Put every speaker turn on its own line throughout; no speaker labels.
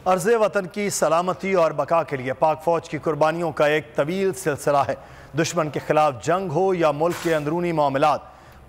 अर्ज़े वतन की सलामती और बका के लिए पाक फ़ौज की कुर्बानियों का एक तवील सिलसिला है। दुश्मन के खिलाफ जंग हो या मुल्क के अंदरूनी मामलात,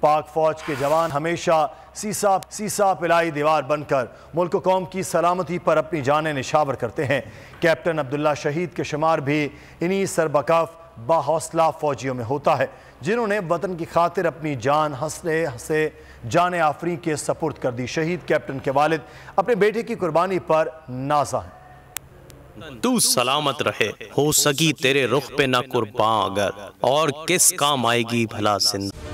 पाक फ़ौज के जवान हमेशा सीसा पिलाई दीवार बनकर मुल्क कौम की सलामती पर अपनी जानें निशावर करते हैं। कैप्टन अब्दुल्ला शहीद के शुमार भी इन्हीं सरबकफ बाहौसला फ़ौजियों में होता है, जिन्होंने वतन की खातिर अपनी जान हंसते हंसे जान आफरी के सपुर्द कर दी। शहीद कैप्टन के वालिद अपने बेटे की कुर्बानी पर नाज़ा हैं।
तू सलामत रहे, हो सकी तेरे रुख पे ना कुर्बान अगर, और किस काम आएगी भला जिंदगी।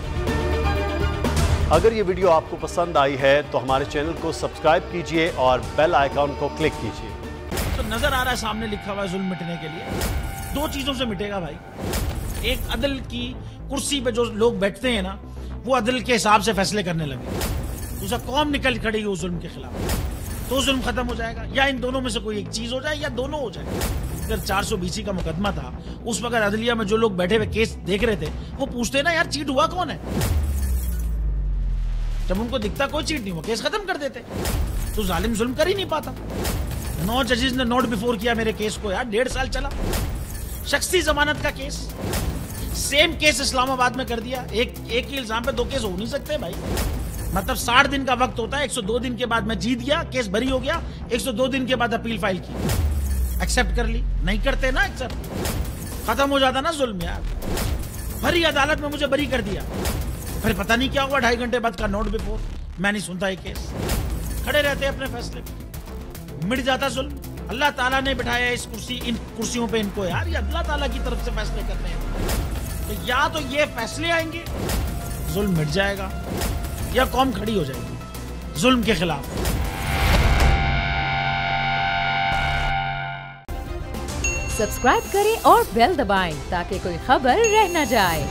अगर ये वीडियो आपको पसंद आई है तो हमारे चैनल को सब्सक्राइब कीजिए और बेल आइकॉन को क्लिक कीजिए।
तो नजर आ रहा है सामने लिखा हुआ है जुल्म मिटने के लिए दो चीजों से मिटेगा भाई। एक, अदल की कुर्सी पे जो लोग बैठते हैं ना, वो अदल के हिसाब से फैसले करने लगे। दूसरा, कौम निकल खड़ी उस जुल्म के खिलाफ, तो जुल्म खत्म हो जाएगा। या इन दोनों में से कोई एक चीज हो जाए या दोनों हो जाए। अगर 420 का मुकदमा था, उस वक्त अदलिया में जो लोग बैठे हुए केस देख रहे थे, वो पूछते ना यार चीट हुआ कौन है। जब उनको दिखता कोई चीट नहीं हुआ, केस खत्म कर देते। तो जालिम जुल्म कर ही नहीं पाता। 9 जजेस ने नोट बिफोर किया मेरे केस को यार, 1.5 साल चला। शख्सी जमानत का केस, सेम केस इस्लामाबाद में कर दिया। एक ही इल्जाम पे 2 केस हो नहीं सकते भाई। मतलब 60 दिन का वक्त होता है। 102 दिन के बाद मैं जीत गया, केस बरी हो गया। 102 दिन के बाद अपील फाइल की, एक्सेप्ट कर ली। नहीं करते ना एक्सेप्ट, खत्म हो जाता ना जुल्म यार। भरी अदालत में मुझे बरी कर दिया, फिर पता नहीं क्या हुआ 2.5 घंटे बाद का नोट बिफोर। मैं नहीं सुनता ये केस, खड़े रहते अपने फैसले पे, मिट जाता जुल्म। अल्लाह ताला ने बिठाया इन कुर्सियों पे इनको यार, ये अल्लाह ताला की तरफ से फैसले करने हैं। तो या तो ये फैसले आएंगे, जुल्म मिट जाएगा, या कौम खड़ी हो जाएगी जुल्म के खिलाफ।
सब्सक्राइब करें और बेल दबाएं ताकि कोई खबर रह न जाए।